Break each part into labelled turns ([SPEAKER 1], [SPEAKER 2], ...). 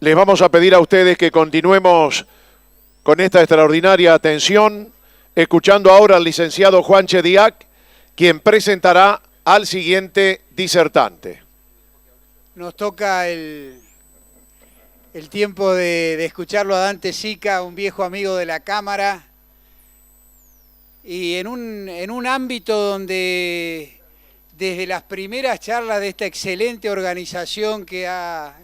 [SPEAKER 1] Les vamos a pedir a ustedes que continuemos con esta extraordinaria atención, escuchando ahora al licenciado Juanche Diac, quien presentará al siguiente disertante.
[SPEAKER 2] Nos toca el tiempo de escucharlo a Dante Sica, un viejo amigo de la Cámara, y en un ámbito donde desde las primeras charlas de esta excelente organización que ha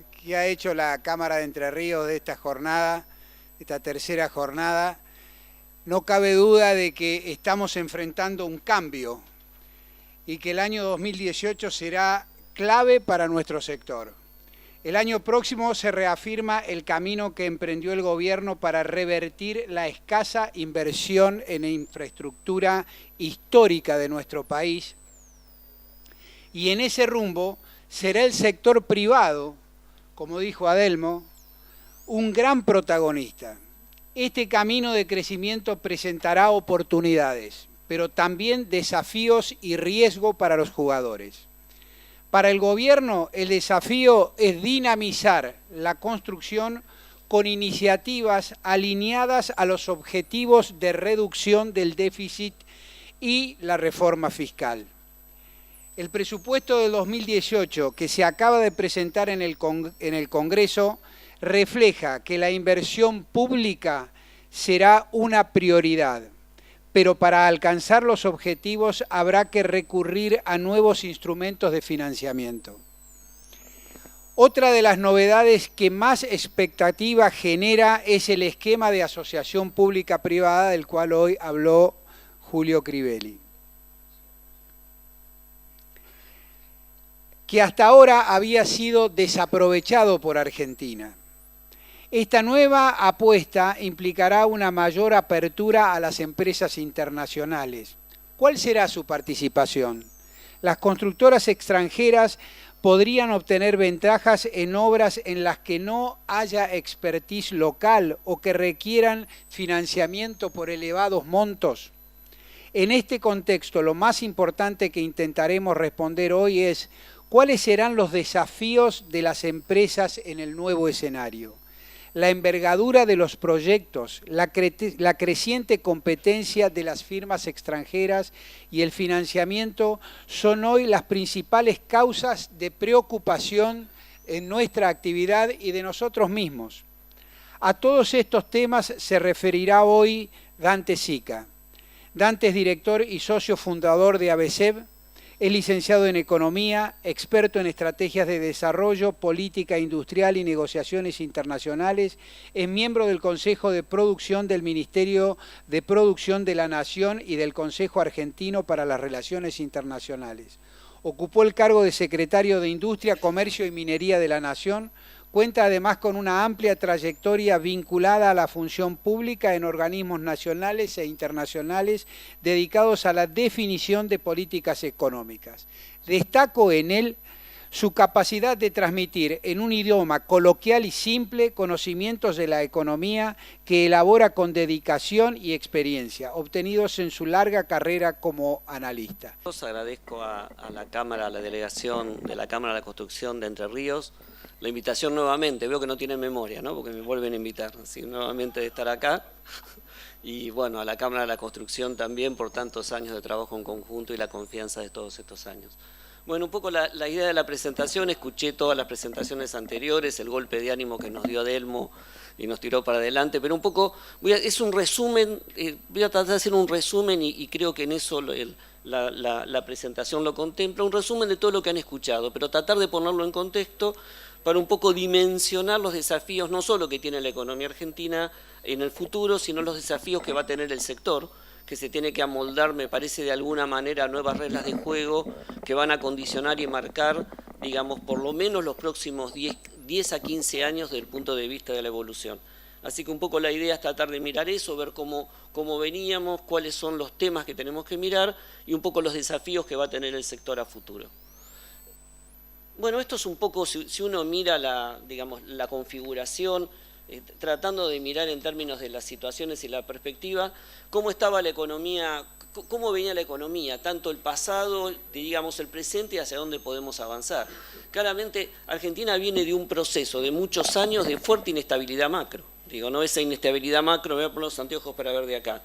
[SPEAKER 2] hecho la Cámara de Entre Ríos de esta jornada, esta tercera jornada, no cabe duda de que estamos enfrentando un cambio y que el año 2018 será clave para nuestro sector. El año próximo se reafirma el camino que emprendió el gobierno para revertir la escasa inversión en infraestructura histórica de nuestro país, y en ese rumbo será el sector privado, como dijo Adelmo, un gran protagonista. Este camino de crecimiento presentará oportunidades, pero también desafíos y riesgo para los jugadores. Para el gobierno, el desafío es dinamizar la construcción con iniciativas alineadas a los objetivos de reducción del déficit y la reforma fiscal. El presupuesto de 2018 que se acaba de presentar en el Congreso refleja que la inversión pública será una prioridad, pero para alcanzar los objetivos habrá que recurrir a nuevos instrumentos de financiamiento. Otra de las novedades que más expectativa genera es el esquema de asociación pública-privada del cual hoy habló Julio Crivelli, que hasta ahora había sido desaprovechado por Argentina. Esta nueva apuesta implicará una mayor apertura a las empresas internacionales. ¿Cuál será su participación? Las constructoras extranjeras podrían obtener ventajas en obras en las que no haya expertise local o que requieran financiamiento por elevados montos. En este contexto, lo más importante que intentaremos responder hoy es ¿cuáles serán los desafíos de las empresas en el nuevo escenario? La envergadura de los proyectos, la creciente competencia de las firmas extranjeras y el financiamiento son hoy las principales causas de preocupación en nuestra actividad y de nosotros mismos. A todos estos temas se referirá hoy Dante Sica. Dante es director y socio fundador de ABCEB. Es licenciado en Economía, experto en estrategias de desarrollo, política industrial y negociaciones internacionales. Es miembro del Consejo de Producción del Ministerio de Producción de la Nación y del Consejo Argentino para las Relaciones Internacionales. Ocupó el cargo de secretario de Industria, Comercio y Minería de la Nación. Cuenta además con una amplia trayectoria vinculada a la función pública en organismos nacionales e internacionales dedicados a la definición de políticas económicas. Destaco en él su capacidad de transmitir en un idioma coloquial y simple conocimientos de la economía que elabora con dedicación y experiencia, obtenidos en su larga carrera como analista.
[SPEAKER 3] Agradezco a la Cámara, a la delegación de la Cámara de la Construcción de Entre Ríos, la invitación nuevamente. Veo que no tienen memoria, ¿no? Porque me vuelven a invitar, así nuevamente de estar acá. Y bueno, a la Cámara de la Construcción también por tantos años de trabajo en conjunto y la confianza de todos estos años. Bueno, un poco la idea de la presentación, escuché todas las presentaciones anteriores, el golpe de ánimo que nos dio Adelmo y nos tiró para adelante, pero un poco, es un resumen, voy a tratar de hacer un resumen y creo que en eso la presentación lo contempla, un resumen de todo lo que han escuchado, pero tratar de ponerlo en contexto para un poco dimensionar los desafíos no solo que tiene la economía argentina en el futuro, sino los desafíos que va a tener el sector, que se tiene que amoldar, me parece, de alguna manera a nuevas reglas de juego que van a condicionar y marcar, digamos, por lo menos los próximos 10 a 15 años desde el punto de vista de la evolución. Así que un poco la idea es tratar de mirar eso, ver cómo veníamos, cuáles son los temas que tenemos que mirar y un poco los desafíos que va a tener el sector a futuro. Bueno, esto es un poco, si uno mira la configuración, tratando de mirar en términos de las situaciones y la perspectiva, cómo estaba la economía cómo venía la economía, tanto el pasado, digamos el presente y hacia dónde podemos avanzar. Claramente Argentina viene de un proceso de muchos años de fuerte inestabilidad macro. Digo, no esa inestabilidad macro, me voy a poner los anteojos para ver de acá,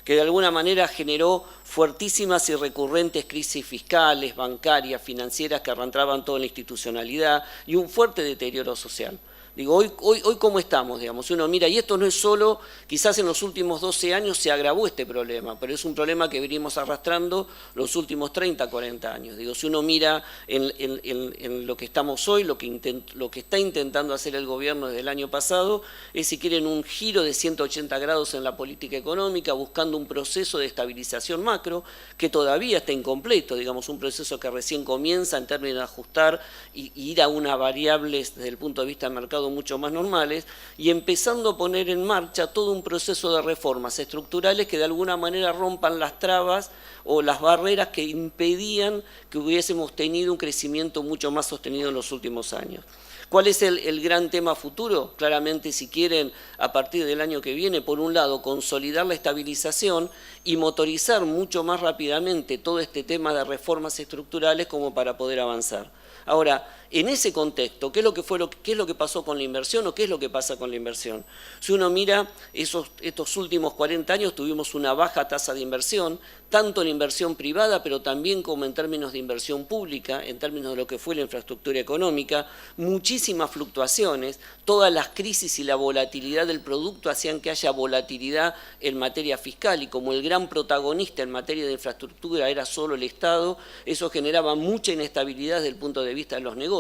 [SPEAKER 3] que de alguna manera generó fuertísimas y recurrentes crisis fiscales, bancarias, financieras que arrastraban toda la institucionalidad y un fuerte deterioro social. Digo, hoy ¿cómo estamos? Digamos, si uno mira, y esto no es solo, quizás en los últimos 12 años se agravó este problema, pero es un problema que venimos arrastrando los últimos 30, 40 años. Digo, si uno mira en lo que estamos hoy, lo que está intentando hacer el gobierno desde el año pasado, es, si quieren, un giro de 180 grados en la política económica, buscando un proceso de estabilización macro que todavía está incompleto, digamos, un proceso que recién comienza en términos de ajustar y ir a unas variables desde el punto de vista del mercado mucho más normales, y empezando a poner en marcha todo un proceso de reformas estructurales que de alguna manera rompan las trabas o las barreras que impedían que hubiésemos tenido un crecimiento mucho más sostenido en los últimos años. ¿Cuál es el gran tema futuro? Claramente, si quieren, a partir del año que viene, por un lado, consolidar la estabilización y motorizar mucho más rápidamente todo este tema de reformas estructurales como para poder avanzar. Ahora, en ese contexto, ¿qué es lo que pasó con la inversión o qué es lo que pasa con la inversión? Si uno mira estos últimos 40 años, tuvimos una baja tasa de inversión, tanto en inversión privada, pero también como en términos de inversión pública, en términos de lo que fue la infraestructura económica, muchísimas fluctuaciones, todas las crisis y la volatilidad del producto hacían que haya volatilidad en materia fiscal, y como el gran protagonista en materia de infraestructura era solo el Estado, eso generaba mucha inestabilidad desde el punto de vista de los negocios,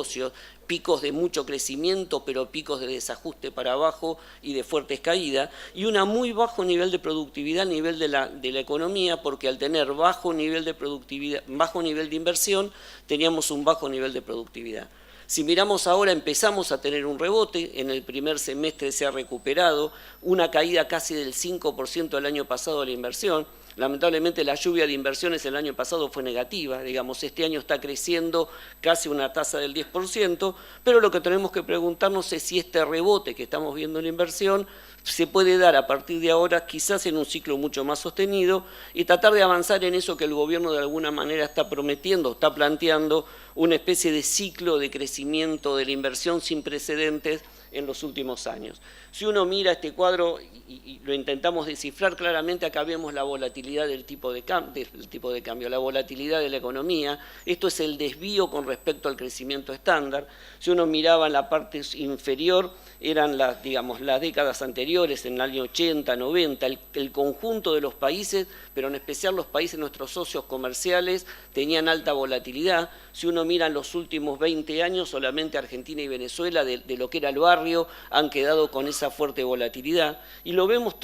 [SPEAKER 3] picos de mucho crecimiento, pero picos de desajuste para abajo y de fuertes caídas, y un muy bajo nivel de productividad a nivel de la economía, porque al tener bajo nivel de productividad, bajo nivel de inversión, teníamos un bajo nivel de productividad. Si miramos ahora, empezamos a tener un rebote, en el primer semestre se ha recuperado, una caída casi del 5% el año pasado de la inversión. Lamentablemente la lluvia de inversiones el año pasado fue negativa, digamos, este año está creciendo casi una tasa del 10%, pero lo que tenemos que preguntarnos es si este rebote que estamos viendo en la inversión se puede dar a partir de ahora, quizás en un ciclo mucho más sostenido, y tratar de avanzar en eso que el gobierno de alguna manera está prometiendo, está planteando una especie de ciclo de crecimiento de la inversión sin precedentes en los últimos años. Si uno mira este cuadro y lo intentamos descifrar claramente, acá vemos la volatilidad del tipo de cambio, la volatilidad de la economía. Esto es el desvío con respecto al crecimiento estándar. Si uno miraba en la parte inferior, eran las décadas anteriores, en el año 80, 90, el conjunto de los países, pero en especial los países, nuestros socios comerciales, tenían alta volatilidad. Si uno mira en los últimos 20 años, solamente Argentina y Venezuela, de lo que era el barrio, han quedado con esa fuerte volatilidad, y lo vemos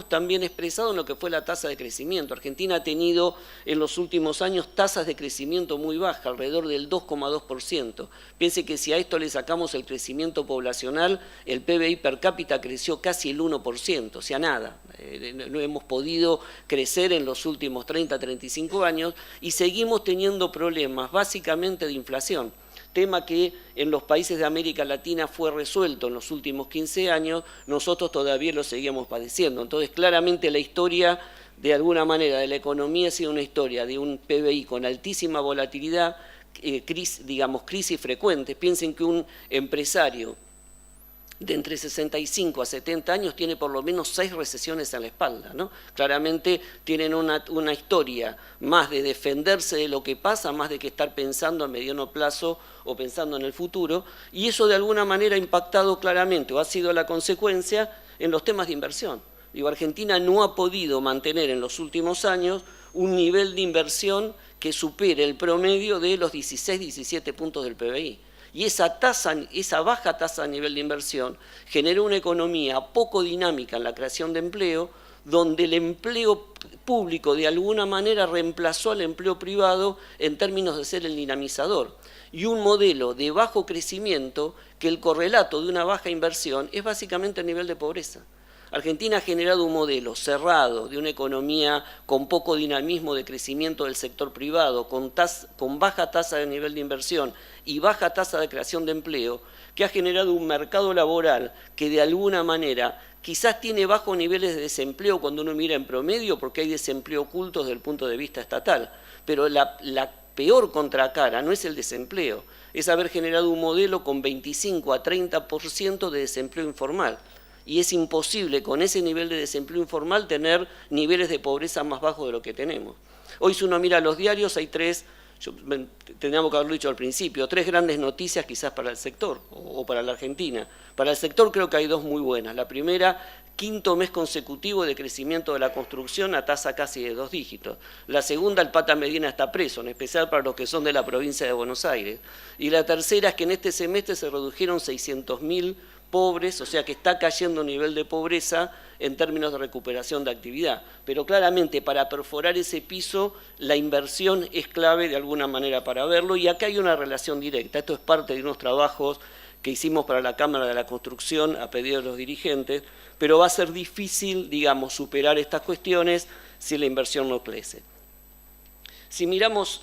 [SPEAKER 3] también expresado en lo que fue la tasa de crecimiento. Argentina ha tenido en los últimos años tasas de crecimiento muy bajas, alrededor del 2,2%. Piense que si a esto le sacamos el crecimiento poblacional, el PBI per cápita creció casi el 1%, o sea, nada. No hemos podido crecer en los últimos 30, 35 años, y seguimos teniendo problemas básicamente de inflación, tema que en los países de América Latina fue resuelto en los últimos 15 años, nosotros todavía lo seguimos padeciendo. Entonces, claramente la historia, de alguna manera, de la economía ha sido una historia de un PBI con altísima volatilidad, crisis frecuentes. Piensen que un empresario de entre 65 a 70 años tiene por lo menos 6 recesiones en la espalda, ¿no? Claramente tienen una historia más de defenderse de lo que pasa, más de que estar pensando a mediano plazo o pensando en el futuro, y eso de alguna manera ha impactado claramente, o ha sido la consecuencia, en los temas de inversión. Digo, Argentina no ha podido mantener en los últimos años un nivel de inversión que supere el promedio de los 16, 17 puntos del PBI. Y esa baja tasa a nivel de inversión generó una economía poco dinámica en la creación de empleo, donde el empleo público de alguna manera reemplazó al empleo privado en términos de ser el dinamizador. Y un modelo de bajo crecimiento, que el correlato de una baja inversión es básicamente el nivel de pobreza. Argentina ha generado un modelo cerrado de una economía con poco dinamismo de crecimiento del sector privado, con baja tasa de nivel de inversión y baja tasa de creación de empleo, que ha generado un mercado laboral que de alguna manera quizás tiene bajos niveles de desempleo cuando uno mira en promedio, porque hay desempleo oculto desde el punto de vista estatal, pero la peor contracara no es el desempleo, es haber generado un modelo con 25 a 30% de desempleo informal. Y es imposible con ese nivel de desempleo informal tener niveles de pobreza más bajos de lo que tenemos. Hoy si uno mira los diarios hay tendríamos que haberlo dicho al principio, 3 grandes noticias quizás para el sector o para la Argentina. Para el sector creo que hay 2 muy buenas. La primera, 5º mes consecutivo de crecimiento de la construcción a tasa casi de 2 dígitos. La segunda, el Pata Medina está preso, en especial para los que son de la provincia de Buenos Aires. Y la tercera es que en este semestre se redujeron 600.000 pobres, o sea que está cayendo el nivel de pobreza en términos de recuperación de actividad. Pero claramente para perforar ese piso la inversión es clave de alguna manera para verlo, y acá hay una relación directa. Esto es parte de unos trabajos que hicimos para la Cámara de la Construcción a pedido de los dirigentes, pero va a ser difícil, digamos, superar estas cuestiones si la inversión no crece. Si miramos,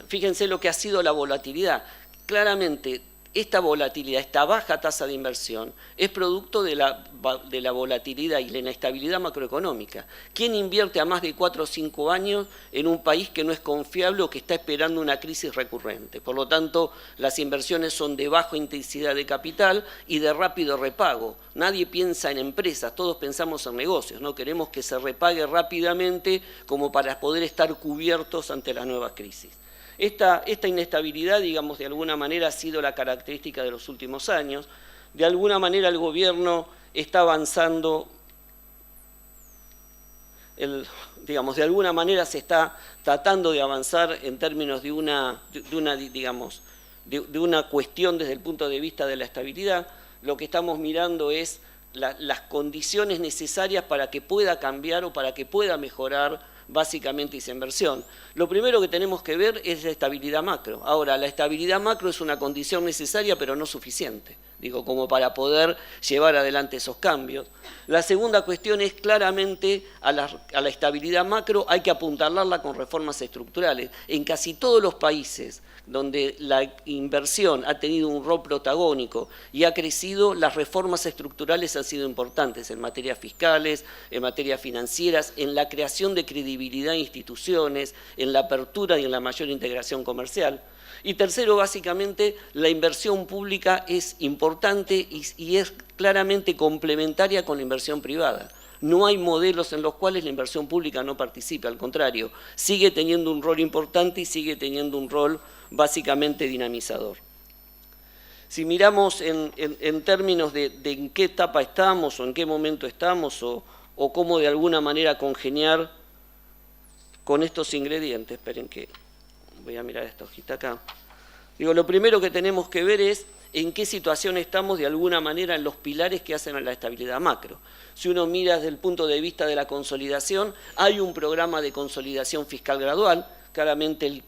[SPEAKER 3] fíjense lo que ha sido la volatilidad. Claramente, esta volatilidad, esta baja tasa de inversión, es producto de la volatilidad y la inestabilidad macroeconómica. ¿Quién invierte a más de 4 o 5 años en un país que no es confiable o que está esperando una crisis recurrente? Por lo tanto, las inversiones son de baja intensidad de capital y de rápido repago. Nadie piensa en empresas, todos pensamos en negocios, ¿no? Queremos que se repague rápidamente como para poder estar cubiertos ante las nuevas crisis. Esta inestabilidad, digamos, de alguna manera ha sido la característica de los últimos años. De alguna manera el gobierno está avanzando, digamos, de alguna manera se está tratando de avanzar en términos de una cuestión desde el punto de vista de la estabilidad. Lo que estamos mirando es las condiciones necesarias para que pueda cambiar o para que pueda mejorar básicamente esa inversión. Lo primero que tenemos que ver es la estabilidad macro. Ahora, la estabilidad macro es una condición necesaria pero no suficiente, digo, como para poder llevar adelante esos cambios. La segunda cuestión es claramente a la estabilidad macro hay que apuntalarla con reformas estructurales. En casi todos los países donde la inversión ha tenido un rol protagónico y ha crecido, las reformas estructurales han sido importantes en materias fiscales, en materias financieras, en la creación de credibilidad en instituciones, en la apertura y en la mayor integración comercial. Y tercero, básicamente, la inversión pública es importante y es claramente complementaria con la inversión privada. No hay modelos en los cuales la inversión pública no participe, al contrario, sigue teniendo un rol importante y sigue teniendo un rol básicamente dinamizador. Si miramos en términos de en qué etapa estamos o en qué momento estamos o cómo de alguna manera congeniar con estos ingredientes, esperen que voy a mirar esta hojita acá. Digo, lo primero que tenemos que ver es en qué situación estamos de alguna manera en los pilares que hacen a la estabilidad macro. Si uno mira desde el punto de vista de la consolidación, hay un programa de consolidación fiscal gradual. Claramente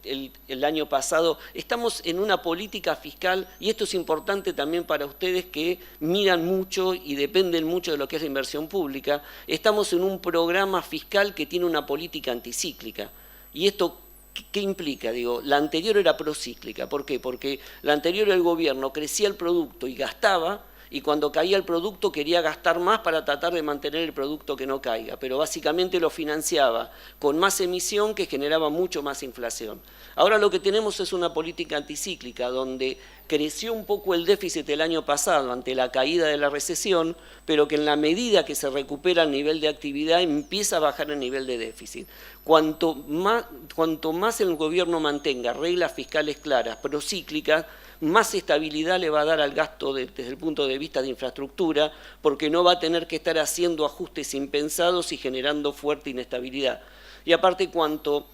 [SPEAKER 3] el año pasado estamos en una política fiscal, y esto es importante también para ustedes que miran mucho y dependen mucho de lo que es la inversión pública. Estamos en un programa fiscal que tiene una política anticíclica. ¿Y esto qué implica? Digo, la anterior era procíclica. ¿Por qué? Porque la anterior el gobierno crecía el producto y gastaba, y cuando caía el producto quería gastar más para tratar de mantener el producto que no caiga, pero básicamente lo financiaba con más emisión que generaba mucho más inflación. Ahora lo que tenemos es una política anticíclica donde creció un poco el déficit el año pasado ante la caída de la recesión, pero que en la medida que se recupera el nivel de actividad empieza a bajar el nivel de déficit. Cuanto más el gobierno mantenga reglas fiscales claras, procíclicas, más estabilidad le va a dar al gasto desde el punto de vista de infraestructura, porque no va a tener que estar haciendo ajustes impensados y generando fuerte inestabilidad. Y aparte, cuanto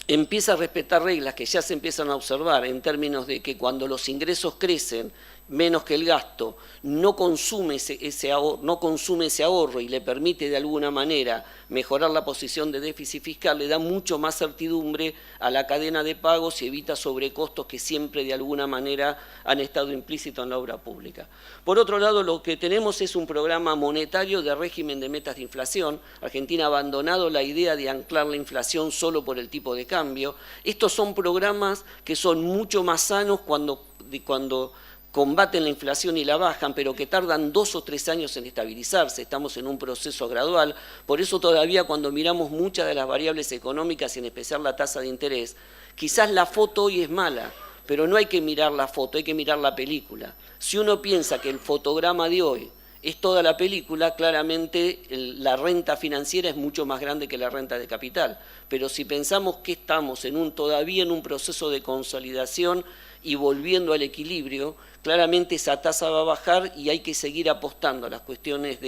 [SPEAKER 3] empieza a respetar reglas que ya se empiezan a observar en términos de que cuando los ingresos crecen menos que el gasto, no consume ese ahorro y le permite de alguna manera mejorar la posición de déficit fiscal, le da mucho más certidumbre a la cadena de pagos y evita sobrecostos que siempre de alguna manera han estado implícitos en la obra pública. Por otro lado, lo que tenemos es un programa monetario de régimen de metas de inflación. Argentina ha abandonado la idea de anclar la inflación solo por el tipo de cambio. Estos son programas que son mucho más sanos cuando combaten la inflación y la bajan, pero que tardan 2 o 3 años en estabilizarse. Estamos en un proceso gradual. Por eso todavía cuando miramos muchas de las variables económicas, y en especial la tasa de interés, quizás la foto hoy es mala, pero no hay que mirar la foto, hay que mirar la película. Si uno piensa que el fotograma de hoy es toda la película, claramente la renta financiera es mucho más grande que la renta de capital. Pero si pensamos que estamos todavía en un proceso de consolidación y volviendo al equilibrio, claramente esa tasa va a bajar y hay que seguir apostando a las cuestiones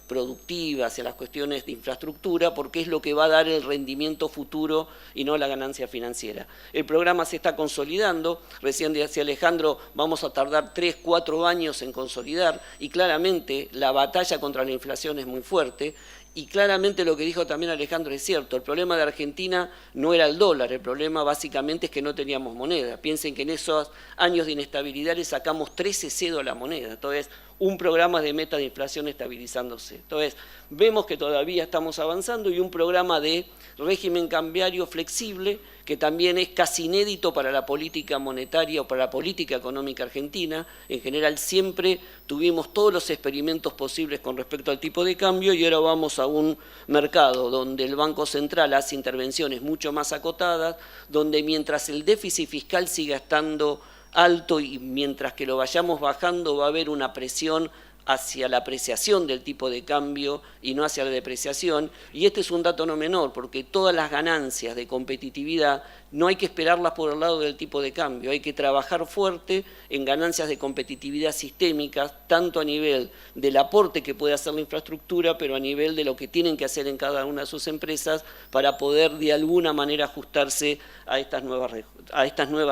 [SPEAKER 3] productivas y a las cuestiones de infraestructura, porque es lo que va a dar el rendimiento futuro y no la ganancia financiera. El programa se está consolidando, recién decía Alejandro, vamos a tardar 3, 4 años en consolidar, y claramente la batalla contra la inflación es muy fuerte. Y claramente lo que dijo también Alejandro es cierto, el problema de Argentina no era el dólar, el problema básicamente es que no teníamos moneda. Piensen que en esos años de inestabilidad le sacamos 13 cedos a la moneda, entonces un programa de meta de inflación estabilizándose. Entonces vemos que todavía estamos avanzando, y un programa de régimen cambiario flexible que también es casi inédito para la política monetaria o para la política económica argentina. En general siempre tuvimos todos los experimentos posibles con respecto al tipo de cambio, y ahora vamos a un mercado donde el Banco Central hace intervenciones mucho más acotadas, donde mientras el déficit fiscal siga estando alto y mientras que lo vayamos bajando va a haber una presión hacia la apreciación del tipo de cambio y no hacia la depreciación. Y este es un dato no menor, porque todas las ganancias de competitividad no hay que esperarlas por el lado del tipo de cambio, hay que trabajar fuerte en ganancias de competitividad sistémicas, tanto a nivel del aporte que puede hacer la infraestructura, pero a nivel de lo que tienen que hacer en cada una de sus empresas para poder de alguna manera ajustarse a estas nuevas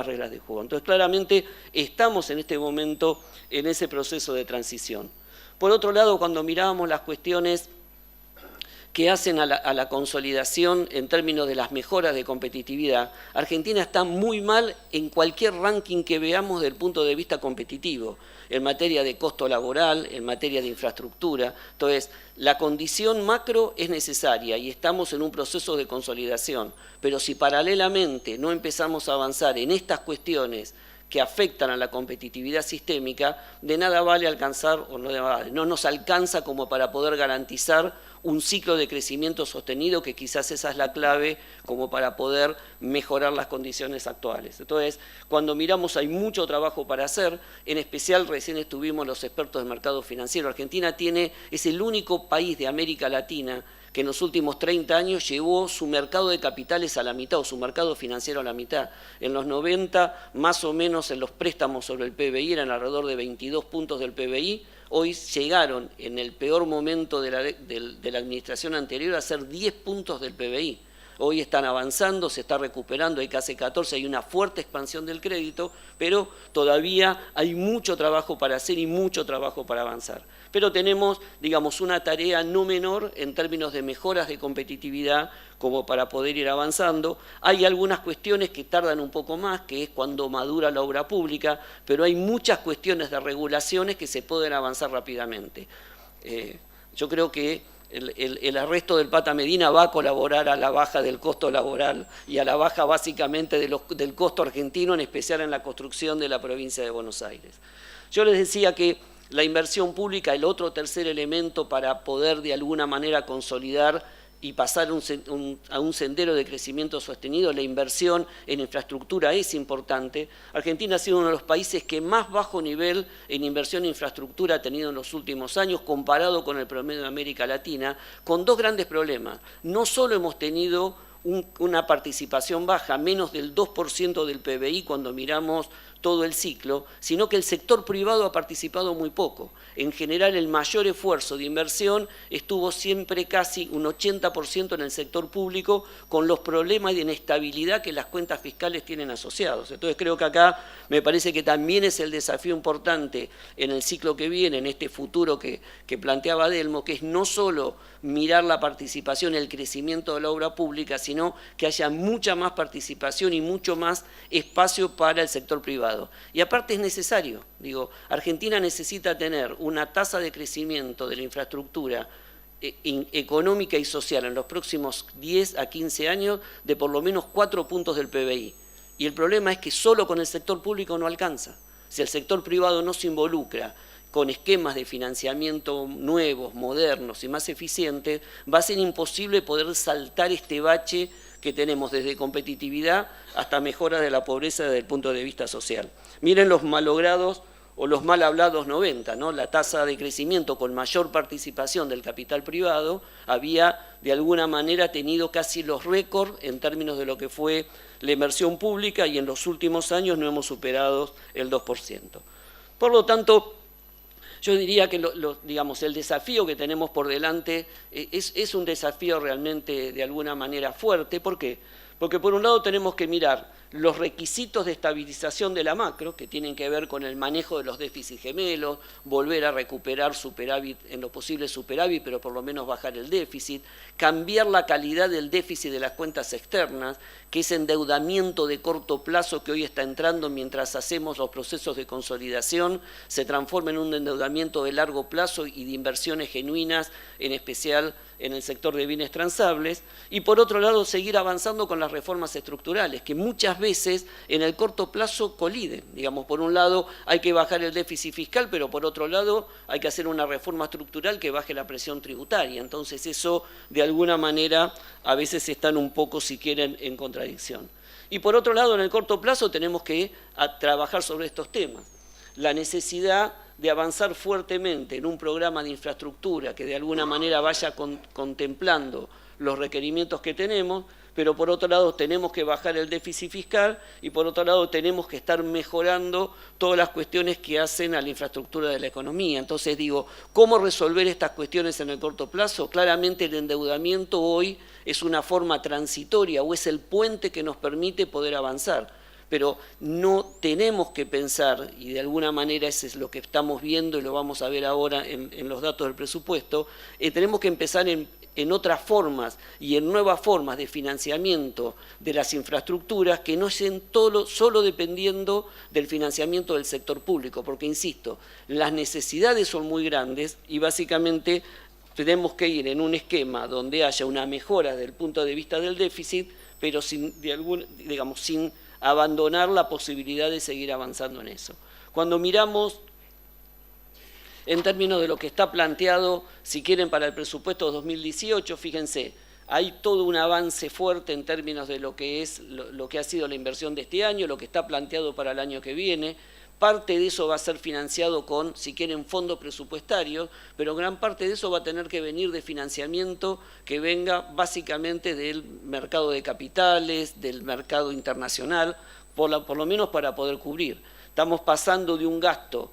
[SPEAKER 3] reglas de juego. Entonces claramente estamos en este momento en ese proceso de transición. Por otro lado, cuando mirábamos las cuestiones que hacen a la consolidación en términos de las mejoras de competitividad, Argentina está muy mal en cualquier ranking que veamos desde el punto de vista competitivo, en materia de costo laboral, en materia de infraestructura. Entonces, la condición macro es necesaria y estamos en un proceso de consolidación, pero si paralelamente no empezamos a avanzar en estas cuestiones que afectan a la competitividad sistémica, de nada vale alcanzar, o no nos alcanza como para poder garantizar un ciclo de crecimiento sostenido, que quizás esa es la clave como para poder mejorar las condiciones actuales. Entonces, cuando miramos hay mucho trabajo para hacer, en especial recién estuvimos los expertos del mercado financiero. Argentina es el único país de América Latina que en los últimos 30 años llevó su mercado de capitales a la mitad, o su mercado financiero a la mitad. En los 90, más o menos en los préstamos sobre el PBI, eran alrededor de 22 puntos del PBI, hoy llegaron en el peor momento de la administración anterior a ser 10 puntos del PBI. Hoy están avanzando, se está recuperando, hay casi 14, hay una fuerte expansión del crédito, pero todavía hay mucho trabajo para hacer y mucho trabajo para avanzar. Pero tenemos, digamos, una tarea no menor en términos de mejoras de competitividad como para poder ir avanzando. Hay algunas cuestiones que tardan un poco más, que es cuando madura la obra pública, pero hay muchas cuestiones de regulaciones que se pueden avanzar rápidamente. Yo creo que el arresto del Pata Medina va a colaborar a la baja del costo laboral y a la baja básicamente del costo argentino, en especial en la construcción de la provincia de Buenos Aires. Yo les decía que la inversión pública, el otro tercer elemento para poder de alguna manera consolidar y pasar a un sendero de crecimiento sostenido, la inversión en infraestructura es importante. Argentina ha sido uno de los países que más bajo nivel en inversión en infraestructura ha tenido en los últimos años, comparado con el promedio de América Latina, con dos grandes problemas. No solo hemos tenido una participación baja, menos del 2% del PBI cuando miramos todo el ciclo, sino que el sector privado ha participado muy poco. En general, el mayor esfuerzo de inversión estuvo siempre casi un 80% en el sector público, con los problemas de inestabilidad que las cuentas fiscales tienen asociados. Entonces creo que acá me parece que también es el desafío importante en el ciclo que viene, en este futuro que planteaba Delmo, que es no solo mirar la participación, el crecimiento de la obra pública, sino que haya mucha más participación y mucho más espacio para el sector privado. Y aparte es necesario, Argentina necesita tener una tasa de crecimiento de la infraestructura económica y social en los próximos 10 a 15 años de por lo menos 4 puntos del PBI. Y el problema es que solo con el sector público no alcanza. si el sector privado no se involucra con esquemas de financiamiento nuevos, modernos y más eficientes, va a ser imposible poder saltar este bache que tenemos desde competitividad hasta mejora de la pobreza desde el punto de vista social. Miren los malogrados o los mal hablados 90, ¿no? La tasa de crecimiento con mayor participación del capital privado había de alguna manera tenido casi los récords en términos de lo que fue la inversión pública y en los últimos años no hemos superado el 2%. Por lo tanto, yo diría que digamos, el desafío que tenemos por delante es un desafío realmente de alguna manera fuerte. ¿Por qué? Porque por un lado tenemos que mirar los requisitos de estabilización de la macro, que tienen que ver con el manejo de los déficits gemelos, volver a recuperar superávit, en lo posible superávit, pero por lo menos bajar el déficit, cambiar la calidad del déficit de las cuentas externas, que ese endeudamiento de corto plazo que hoy está entrando mientras hacemos los procesos de consolidación, se transforma en un endeudamiento de largo plazo y de inversiones genuinas, en especial en el sector de bienes transables, y por otro lado seguir avanzando con las reformas estructurales, que muchas veces en el corto plazo coliden. Digamos, por un lado hay que bajar el déficit fiscal, pero por otro lado hay que hacer una reforma estructural que baje la presión tributaria. Entonces eso de alguna manera a veces están un poco, si quieren, en contradicción. Y por otro lado, en el corto plazo tenemos que trabajar sobre estos temas. La necesidad de avanzar fuertemente en un programa de infraestructura que de alguna manera vaya contemplando los requerimientos que tenemos, pero por otro lado tenemos que bajar el déficit fiscal y por otro lado tenemos que estar mejorando todas las cuestiones que hacen a la infraestructura de la economía. Entonces digo, ¿cómo resolver estas cuestiones en el corto plazo? Claramente el endeudamiento hoy es una forma transitoria o es el puente que nos permite poder avanzar. Pero no tenemos que pensar, y de alguna manera eso es lo que estamos viendo y lo vamos a ver ahora en los datos del presupuesto, tenemos que empezar en otras formas y en nuevas formas de financiamiento de las infraestructuras que no estén solo dependiendo del financiamiento del sector público, porque insisto, las necesidades son muy grandes y básicamente tenemos que ir en un esquema donde haya una mejora desde el punto de vista del déficit, pero sin abandonar la posibilidad de seguir avanzando en eso. Cuando miramos en términos de lo que está planteado, si quieren, para el presupuesto 2018, fíjense, hay todo un avance fuerte en términos de lo que es lo que ha sido la inversión de este año, lo que está planteado para el año que viene. Parte de eso va a ser financiado con, si quieren, fondos presupuestarios, pero gran parte de eso va a tener que venir de financiamiento que venga básicamente del mercado de capitales, del mercado internacional, por lo menos para poder cubrir. Estamos pasando de un gasto,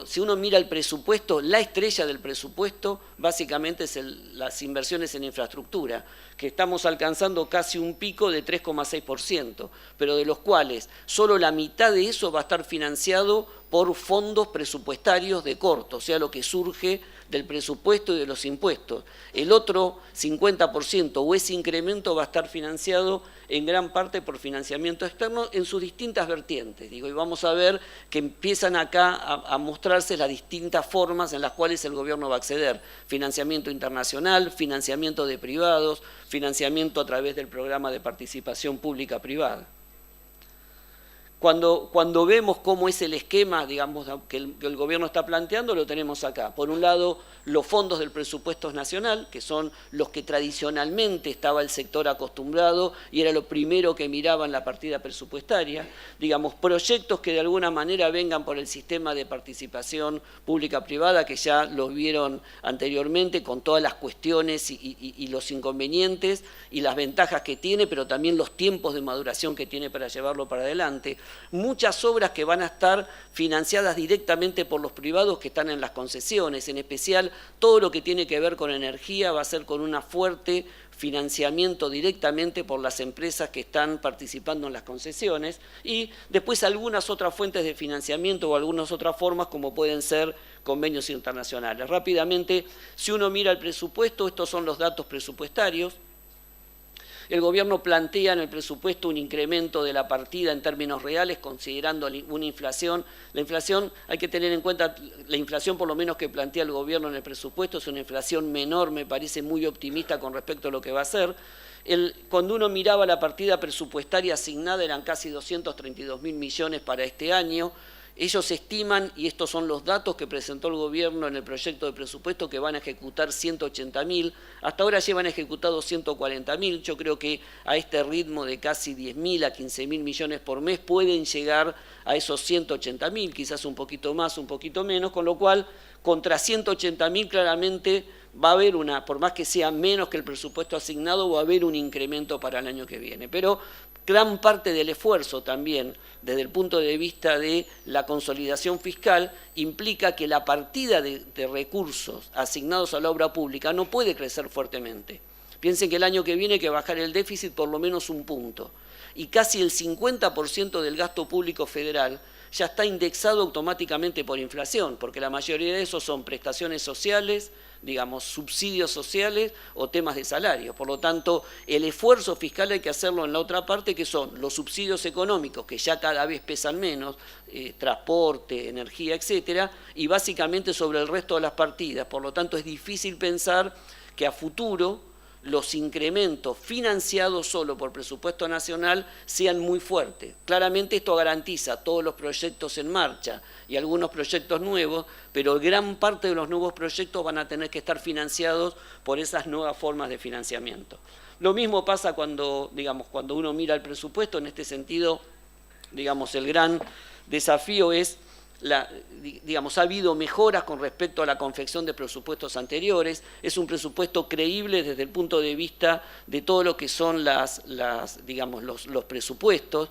[SPEAKER 3] si uno mira el presupuesto, la estrella del presupuesto básicamente es las inversiones en infraestructura, que estamos alcanzando casi un pico de 3,6%, pero de los cuales solo la mitad de eso va a estar financiado por fondos presupuestarios de corto, o sea, lo que surge del presupuesto y de los impuestos. El otro 50% o ese incremento va a estar financiado en gran parte por financiamiento externo en sus distintas vertientes. Y vamos a ver que empiezan acá a mostrarse las distintas formas en las cuales el gobierno va a acceder. Financiamiento internacional, financiamiento de privados, financiamiento a través del programa de participación pública-privada. Cuando vemos cómo es el esquema, digamos, que el gobierno está planteando, lo tenemos acá. Por un lado, los fondos del presupuesto nacional, que son los que tradicionalmente estaba el sector acostumbrado y era lo primero que miraba en la partida presupuestaria. Digamos, proyectos que de alguna manera vengan por el sistema de participación pública-privada, que ya los vieron anteriormente, con todas las cuestiones y los inconvenientes y las ventajas que tiene, pero también los tiempos de maduración que tiene para llevarlo para adelante. Muchas obras que van a estar financiadas directamente por los privados que están en las concesiones, en especial todo lo que tiene que ver con energía va a ser con una fuerte financiamiento directamente por las empresas que están participando en las concesiones y después algunas otras fuentes de financiamiento o algunas otras formas como pueden ser convenios internacionales. Rápidamente, si uno mira el presupuesto, estos son los datos presupuestarios. El gobierno plantea en el presupuesto un incremento de la partida en términos reales, considerando una inflación. La inflación, hay que tener en cuenta, la inflación por lo menos que plantea el gobierno en el presupuesto es una inflación menor, me parece muy optimista con respecto a lo que va a ser. Cuando uno miraba la partida presupuestaria asignada eran casi 232.000 millones para este año, Ellos estiman, y estos son los datos que presentó el gobierno en el proyecto de presupuesto, que van a ejecutar 180.000. Hasta ahora llevan ejecutados 140.000. Yo creo que a este ritmo de casi 10.000 a 15.000 millones por mes pueden llegar a esos 180.000, quizás un poquito más, un poquito menos, con lo cual contra 180.000 claramente va a haber por más que sea menos que el presupuesto asignado, va a haber un incremento para el año que viene. Pero gran parte del esfuerzo también, desde el punto de vista de la consolidación fiscal, implica que la partida de recursos asignados a la obra pública no puede crecer fuertemente. Piensen que el año que viene hay que bajar el déficit por lo menos 1 punto. Y casi el 50% del gasto público federal ya está indexado automáticamente por inflación, porque la mayoría de esos son prestaciones sociales, digamos, subsidios sociales o temas de salario. Por lo tanto, el esfuerzo fiscal hay que hacerlo en la otra parte, que son los subsidios económicos, que ya cada vez pesan menos, transporte, energía, etcétera, y básicamente sobre el resto de las partidas. Por lo tanto, es difícil pensar que a futuro los incrementos financiados solo por presupuesto nacional sean muy fuertes. Claramente esto garantiza todos los proyectos en marcha y algunos proyectos nuevos, pero gran parte de los nuevos proyectos van a tener que estar financiados por esas nuevas formas de financiamiento. Lo mismo pasa cuando uno mira el presupuesto. En este sentido, el gran desafío es ha habido mejoras con respecto a la confección de presupuestos anteriores. Es un presupuesto creíble desde el punto de vista de todo lo que son los presupuestos.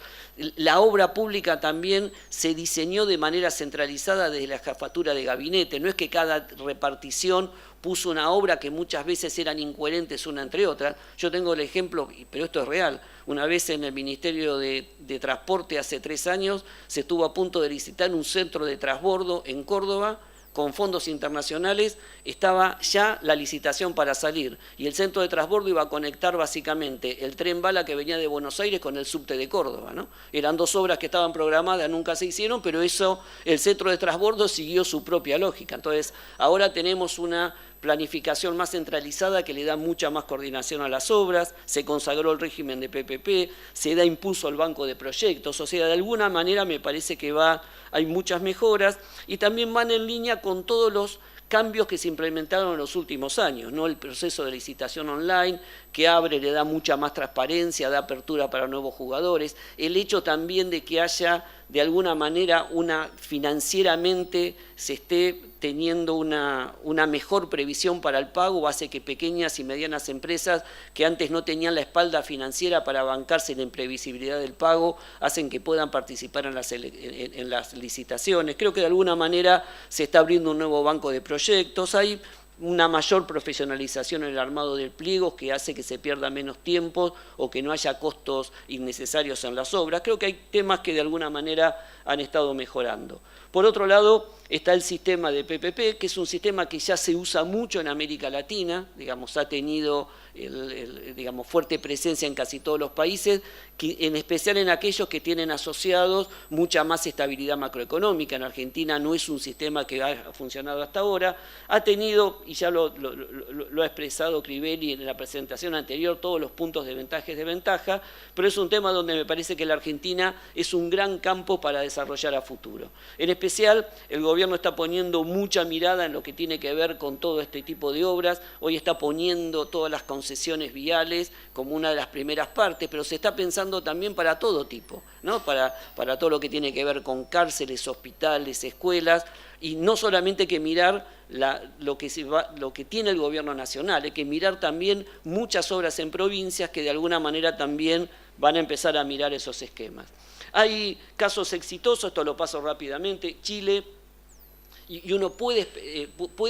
[SPEAKER 3] La obra pública también se diseñó de manera centralizada desde la jefatura de gabinete. No es que cada repartición puso una obra que muchas veces eran incoherentes una entre otras. Yo tengo el ejemplo, pero esto es real. Una vez en el Ministerio de Transporte hace 3 años se estuvo a punto de licitar un centro de transbordo en Córdoba con fondos internacionales. Estaba ya la licitación para salir y el centro de transbordo iba a conectar básicamente el tren bala que venía de Buenos Aires con el subte de Córdoba, ¿no? Eran 2 obras que estaban programadas, nunca se hicieron, pero el centro de transbordo siguió su propia lógica. Entonces, ahora tenemos una planificación más centralizada que le da mucha más coordinación a las obras, se consagró el régimen de PPP, se da impulso al banco de proyectos, o sea, de alguna manera me parece que hay muchas mejoras y también van en línea con todos los cambios que se implementaron en los últimos años, ¿no? El proceso de licitación online que le da mucha más transparencia, da apertura para nuevos jugadores, el hecho también de que haya de alguna manera financieramente se esté teniendo una mejor previsión para el pago, hace que pequeñas y medianas empresas que antes no tenían la espalda financiera para bancarse en la imprevisibilidad del pago, hacen que puedan participar en las licitaciones. Creo que de alguna manera se está abriendo un nuevo banco de proyectos, hay una mayor profesionalización en el armado del pliego que hace que se pierda menos tiempo o que no haya costos innecesarios en las obras. Creo que hay temas que de alguna manera han estado mejorando. Por otro lado, está el sistema de PPP, que es un sistema que ya se usa mucho en América Latina, ha tenido fuerte presencia en casi todos los países, en especial en aquellos que tienen asociados mucha más estabilidad macroeconómica. En Argentina no es un sistema que ha funcionado hasta ahora, ha tenido, y ya lo ha expresado Crivelli en la presentación anterior, todos los puntos de ventaja y desventaja, pero es un tema donde me parece que la Argentina es un gran campo para desarrollar a futuro. En especial, el gobierno está poniendo mucha mirada en lo que tiene que ver con todo este tipo de obras. Hoy está poniendo todas las concesiones viales como una de las primeras partes, pero se está pensando también para todo tipo, ¿no? Para todo lo que tiene que ver con cárceles, hospitales, escuelas, y no solamente hay que mirar lo que tiene el gobierno nacional, hay que mirar también muchas obras en provincias que de alguna manera también van a empezar a mirar esos esquemas. Hay casos exitosos, esto lo paso rápidamente. Chile, y uno puede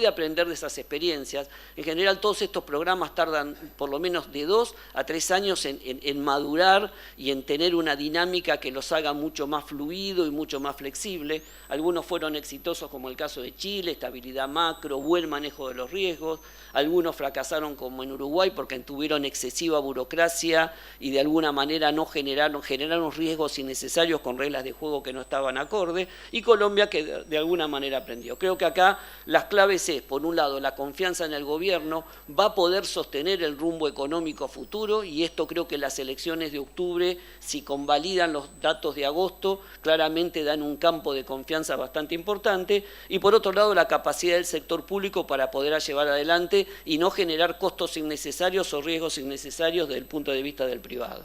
[SPEAKER 3] aprender de esas experiencias. En general, todos estos programas tardan por lo menos de 2 a 3 años en madurar y en tener una dinámica que los haga mucho más fluido y mucho más flexible. Algunos fueron exitosos, como el caso de Chile, estabilidad macro, buen manejo de los riesgos. Algunos fracasaron, como en Uruguay, porque tuvieron excesiva burocracia y de alguna manera generaron riesgos innecesarios con reglas de juego que no estaban acorde. Y Colombia, que de alguna manera aprendió. incendio. Creo que acá las claves es, por un lado, la confianza en el gobierno, va a poder sostener el rumbo económico futuro, y esto creo que las elecciones de octubre, si convalidan los datos de agosto, claramente dan un campo de confianza bastante importante, y por otro lado la capacidad del sector público para poder llevar adelante y no generar costos innecesarios o riesgos innecesarios desde el punto de vista del privado.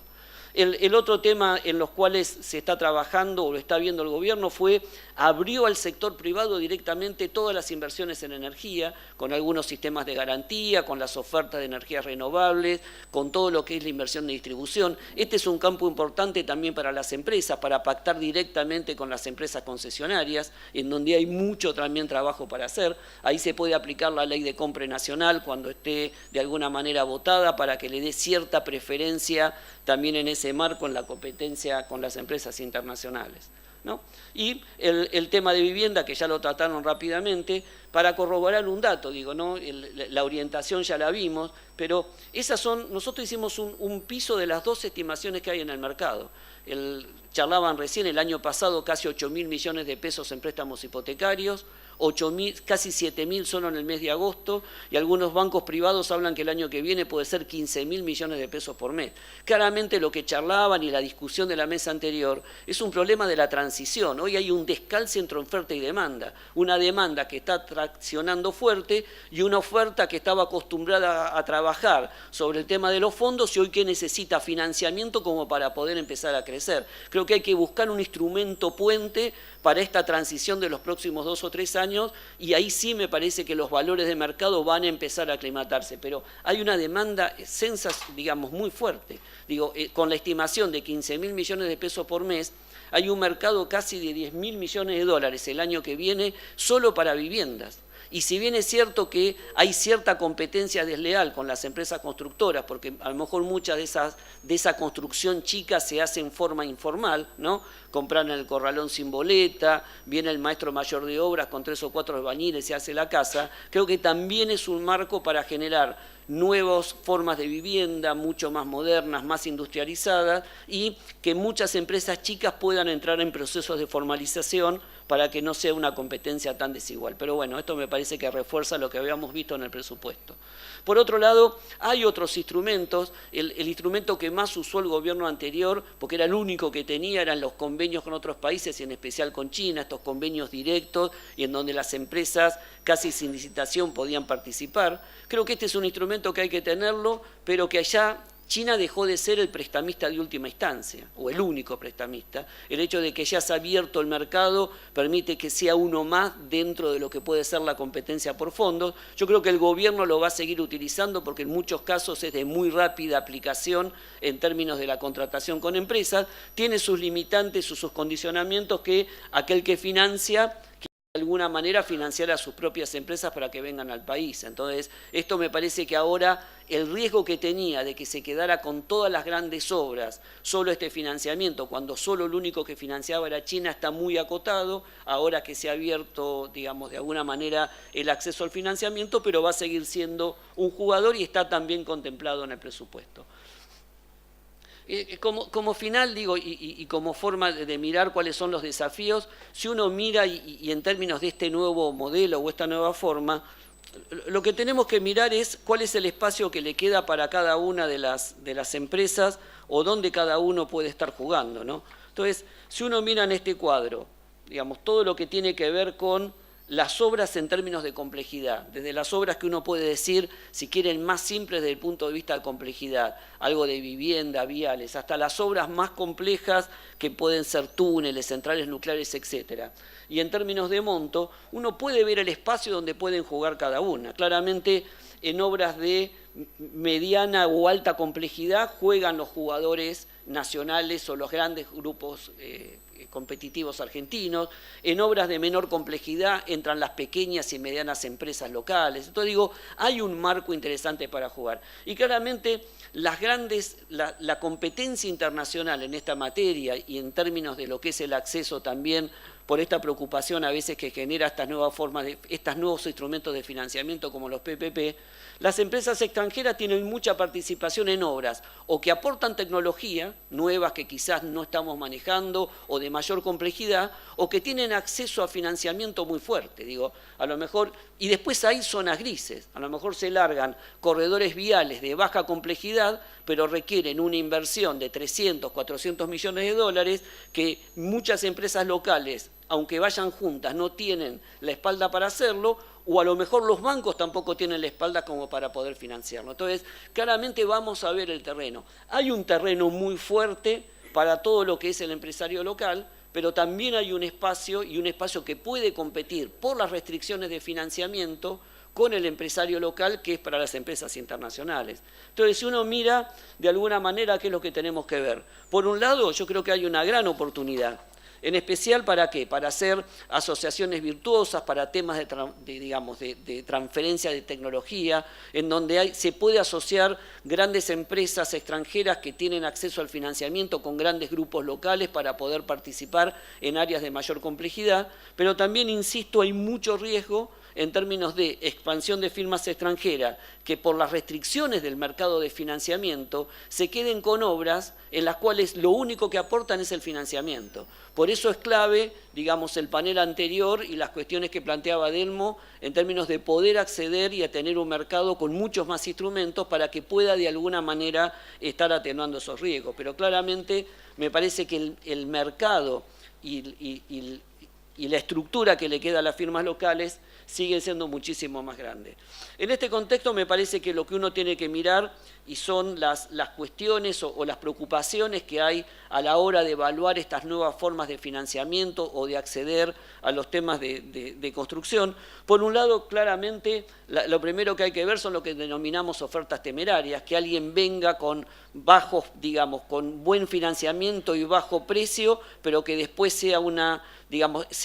[SPEAKER 3] El otro tema en los cuales se está trabajando o lo está viendo el gobierno fue, abrió al sector privado directamente todas las inversiones en energía, con algunos sistemas de garantía, con las ofertas de energías renovables, con todo lo que es la inversión de distribución. Este es un campo importante también para las empresas, para pactar directamente con las empresas concesionarias, en donde hay mucho también trabajo para hacer. Ahí se puede aplicar la ley de compra nacional cuando esté de alguna manera votada, para que le dé cierta preferencia también en ese marco en la competencia con las empresas internacionales, ¿no? Y el tema de vivienda, que ya lo trataron rápidamente, para corroborar un dato, digo, ¿no? La orientación ya la vimos, pero esas son, nosotros hicimos un piso de las dos estimaciones que hay en el mercado. Charlaban recién, el año pasado casi 8.000 millones de pesos en préstamos hipotecarios, casi 7.000 solo en el mes de agosto, y algunos bancos privados hablan que el año que viene puede ser 15.000 millones de pesos por mes. Claramente lo que charlaban y la discusión de la mesa anterior es un problema de la transición. Hoy hay un descalce entre oferta y demanda, una demanda que está traccionando fuerte y una oferta que estaba acostumbrada a trabajar sobre el tema de los fondos y hoy que necesita financiamiento como para poder empezar a crecer. Creo que hay que buscar un instrumento puente para esta transición de los próximos 2 o 3 años, y ahí sí me parece que los valores de mercado van a empezar a aclimatarse, pero hay una demanda digamos, muy fuerte. Digo, con la estimación de 15.000 millones de pesos por mes, hay un mercado casi de 10.000 millones de dólares el año que viene solo para viviendas. Y si bien es cierto que hay cierta competencia desleal con las empresas constructoras, porque a lo mejor muchas de esa construcción chica se hace en forma informal, ¿no? Compran en el corralón sin boleta, viene el maestro mayor de obras con 3 o 4 albañiles y hace la casa, creo que también es un marco para generar nuevas formas de vivienda, mucho más modernas, más industrializadas, y que muchas empresas chicas puedan entrar en procesos de formalización para que no sea una competencia tan desigual. Pero bueno, esto me parece que refuerza lo que habíamos visto en el presupuesto. Por otro lado, hay otros instrumentos. El instrumento que más usó el gobierno anterior, porque era el único que tenía, eran los convenios con otros países, y en especial con China, estos convenios directos, y en donde las empresas casi sin licitación podían participar. Creo que este es un instrumento que hay que tenerlo, pero que allá China dejó de ser el prestamista de última instancia, o el único prestamista. El hecho de que ya se ha abierto el mercado permite que sea uno más dentro de lo que puede ser la competencia por fondos. Yo creo que el gobierno lo va a seguir utilizando porque en muchos casos es de muy rápida aplicación en términos de la contratación con empresas. Tiene sus limitantes, sus condicionamientos, que aquel que financia, de alguna manera financiar a sus propias empresas para que vengan al país. Entonces, esto me parece que ahora el riesgo que tenía de que se quedara con todas las grandes obras solo este financiamiento, cuando solo el único que financiaba era China, está muy acotado, ahora que se ha abierto, digamos, de alguna manera el acceso al financiamiento, pero va a seguir siendo un jugador y está también contemplado en el presupuesto. Como final, digo, y como forma de mirar cuáles son los desafíos, si uno mira y en términos de este nuevo modelo o esta nueva forma, lo que tenemos que mirar es cuál es el espacio que le queda para cada una de las empresas o dónde cada uno puede estar jugando, ¿no? Entonces, si uno mira en este cuadro, digamos, todo lo que tiene que ver con las obras en términos de complejidad, desde las obras que uno puede decir, si quieren, más simples desde el punto de vista de complejidad, algo de vivienda, viales, hasta las obras más complejas que pueden ser túneles, centrales nucleares, etc. Y en términos de monto, uno puede ver el espacio donde pueden jugar cada una. Claramente, en obras de mediana o alta complejidad juegan los jugadores nacionales o los grandes grupos competitivos argentinos. En obras de menor complejidad entran las pequeñas y medianas empresas locales. Entonces digo, hay un marco interesante para jugar. Y claramente la competencia internacional en esta materia y en términos de lo que es el acceso también por esta preocupación a veces que genera estas nuevas formas, estos nuevos instrumentos de financiamiento como los PPP, las empresas extranjeras tienen mucha participación en obras o que aportan tecnología nuevas que quizás no estamos manejando o de mayor complejidad, o que tienen acceso a financiamiento muy fuerte, digo, a lo mejor, y después hay zonas grises, a lo mejor se largan corredores viales de baja complejidad, pero requieren una inversión de 300, 400 millones de dólares que muchas empresas locales, aunque vayan juntas, no tienen la espalda para hacerlo, o a lo mejor los bancos tampoco tienen la espalda como para poder financiarlo. Entonces, claramente vamos a ver el terreno. Hay un terreno muy fuerte para todo lo que es el empresario local, pero también hay un espacio, y un espacio que puede competir por las restricciones de financiamiento con el empresario local, que es para las empresas internacionales. Entonces, si uno mira de alguna manera qué es lo que tenemos que ver. Por un lado, yo creo que hay una gran oportunidad. En especial, ¿para qué? Para hacer asociaciones virtuosas, para temas de transferencia de tecnología, en donde se puede asociar grandes empresas extranjeras que tienen acceso al financiamiento con grandes grupos locales para poder participar en áreas de mayor complejidad, pero también, insisto, hay mucho riesgo en términos de expansión de firmas extranjeras, que por las restricciones del mercado de financiamiento se queden con obras en las cuales lo único que aportan es el financiamiento. Por eso es clave, digamos, el panel anterior y las cuestiones que planteaba Delmo en términos de poder acceder y a tener un mercado con muchos más instrumentos para que pueda de alguna manera estar atenuando esos riesgos. Pero claramente me parece que el mercado y la estructura que le queda a las firmas locales sigue siendo muchísimo más grande. En este contexto me parece que lo que uno tiene que mirar y son las cuestiones o las preocupaciones que hay a la hora de evaluar estas nuevas formas de financiamiento o de acceder a los temas de construcción. Por un lado, claramente, lo primero que hay que ver son lo que denominamos ofertas temerarias, que alguien venga con bajos, digamos, con buen financiamiento y bajo precio, pero que después sea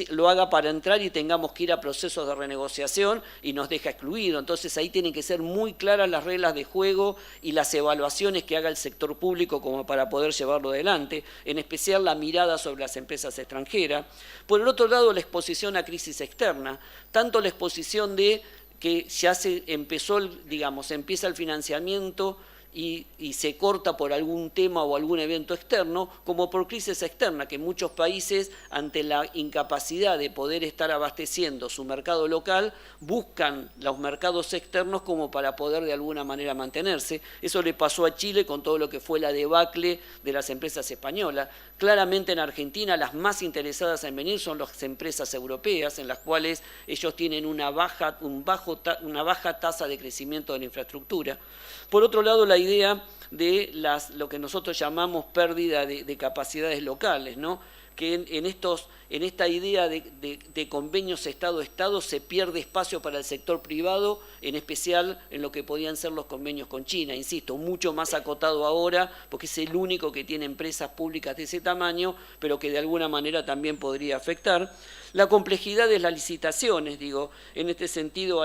[SPEAKER 3] lo haga para entrar y tengamos que ir a procesos de renegociación y nos deja excluido. Entonces ahí tienen que ser muy claras las reglas de juego y las evaluaciones que haga el sector público como para poder llevarlo adelante, en especial la mirada sobre las empresas extranjeras. Por el otro lado, la exposición a crisis externa, tanto la exposición de que ya empieza el financiamiento y se corta por algún tema o algún evento externo, como por crisis externa, que muchos países, ante la incapacidad de poder estar abasteciendo su mercado local, buscan los mercados externos como para poder de alguna manera mantenerse. Eso le pasó a Chile con todo lo que fue la debacle de las empresas españolas. Claramente en Argentina las más interesadas en venir son las empresas europeas, en las cuales ellos tienen una baja tasa de crecimiento de la infraestructura. Por otro lado, la idea de lo que nosotros llamamos pérdida de capacidades locales, ¿no? Que en esta idea de convenios Estado-Estado se pierde espacio para el sector privado, en especial en lo que podían ser los convenios con China, insisto, mucho más acotado ahora, porque es el único que tiene empresas públicas de ese tamaño, pero que de alguna manera también podría afectar. La complejidad de las licitaciones, digo, en este sentido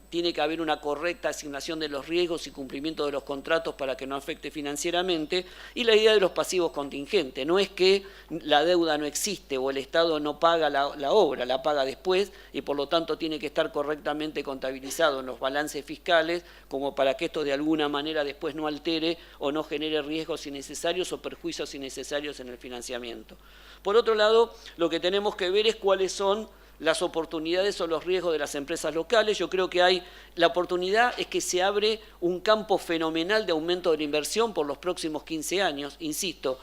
[SPEAKER 3] tiene que haber una correcta asignación de los riesgos y cumplimiento de los contratos para que no afecte financieramente, y la idea de los pasivos contingentes. No es que la deuda no existe o el Estado no paga la obra, la paga después y por lo tanto tiene que estar correctamente contabilizado en los balances fiscales como para que esto de alguna manera después no altere o no genere riesgos innecesarios o perjuicios innecesarios en el financiamiento. Por otro lado, lo que tenemos que ver es cuáles son las oportunidades o los riesgos de las empresas locales. Yo creo que la oportunidad es que se abre un campo fenomenal de aumento de la inversión por los próximos 15 años. Insisto,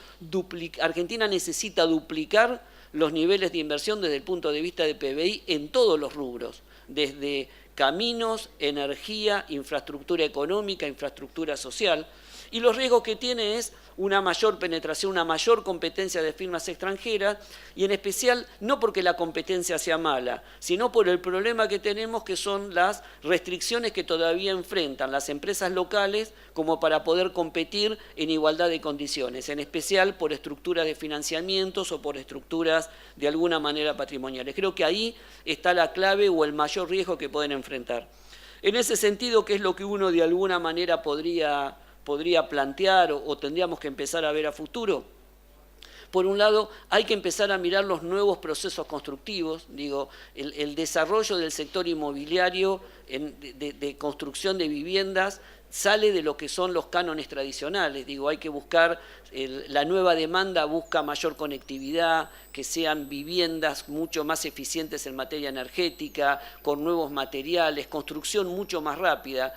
[SPEAKER 3] Argentina necesita duplicar los niveles de inversión desde el punto de vista de PBI en todos los rubros, desde caminos, energía, infraestructura económica, infraestructura social. Y los riesgos que tiene es una mayor penetración, una mayor competencia de firmas extranjeras, y en especial no porque la competencia sea mala, sino por el problema que tenemos, que son las restricciones que todavía enfrentan las empresas locales como para poder competir en igualdad de condiciones, en especial por estructuras de financiamientos o por estructuras de alguna manera patrimoniales. Creo que ahí está la clave o el mayor riesgo que pueden enfrentar. En ese sentido, ¿qué es lo que uno de alguna manera podría plantear o tendríamos que empezar a ver a futuro? por un lado, hay que empezar a mirar los nuevos procesos constructivos, digo, el desarrollo del sector inmobiliario de construcción de viviendas sale de lo que son los cánones tradicionales. Digo, hay que buscar, la nueva demanda busca mayor conectividad, que sean viviendas mucho más eficientes en materia energética, con nuevos materiales, construcción mucho más rápida.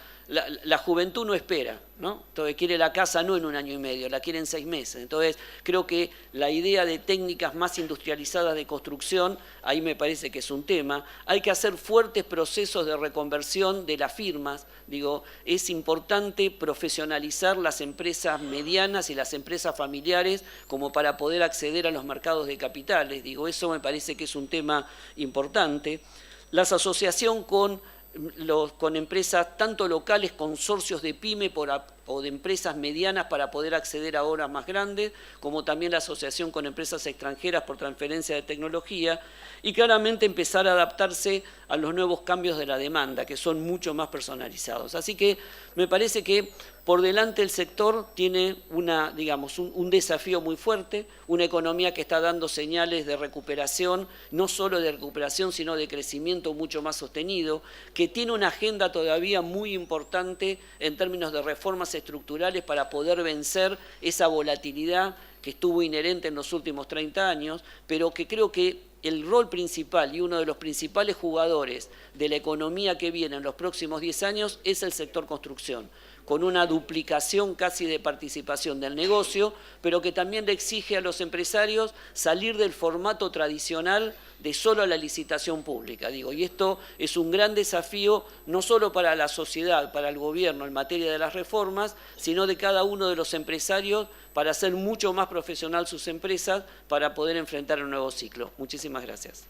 [SPEAKER 3] La juventud no espera, ¿no? Entonces quiere la casa no en 1 año y medio, la quiere en 6 meses. Entonces creo que la idea de técnicas más industrializadas de construcción, ahí me parece que es un tema. Hay que hacer fuertes procesos de reconversión de las firmas. Digo, es importante profesionalizar las empresas medianas y las empresas familiares como para poder acceder a los mercados de capitales. Digo, eso me parece que es un tema importante. La asociación con empresas tanto locales, consorcios de pyme o de empresas medianas para poder acceder a obras más grandes, como también la asociación con empresas extranjeras por transferencia de tecnología, y claramente empezar a adaptarse a los nuevos cambios de la demanda, que son mucho más personalizados. Así que me parece que por delante el sector tiene un desafío muy fuerte, una economía que está dando señales de recuperación, no solo de recuperación, sino de crecimiento mucho más sostenido, que tiene una agenda todavía muy importante en términos de reformas estructurales para poder vencer esa volatilidad que estuvo inherente en los últimos 30 años, pero que creo que el rol principal y uno de los principales jugadores de la economía que viene en los próximos 10 años es el sector construcción, con una duplicación casi de participación del negocio, pero que también le exige a los empresarios salir del formato tradicional de solo la licitación pública. Y esto es un gran desafío no solo para la sociedad, para el gobierno en materia de las reformas, sino de cada uno de los empresarios para hacer mucho más profesional sus empresas para poder enfrentar un nuevo ciclo. Muchísimas gracias.